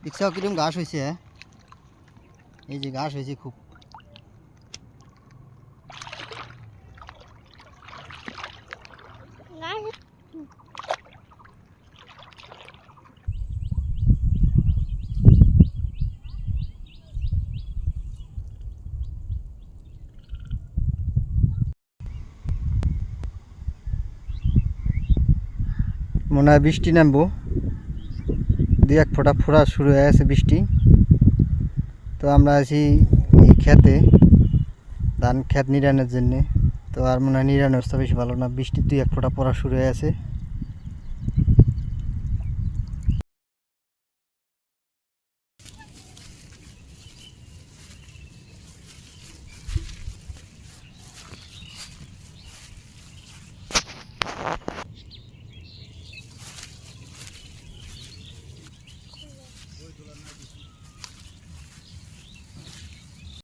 দেখছো কিরকম ঘাস হয়েছে? এই যে ঘাস হয়েছে খুব। মনে হয় বৃষ্টি নামবো, দুই এক ফোঁটা ফোঁড়া শুরু হয়ে গেছে বৃষ্টি। তো আমরা আছি এই খেতে, ধান ক্ষেত নিড়ানোর জন্যে। তো আর মনে হয় নিড়ানোর অবস্থা বেশি ভালো না, বৃষ্টির দুই এক ফোঁটা পড়া শুরু হয়ে গেছে।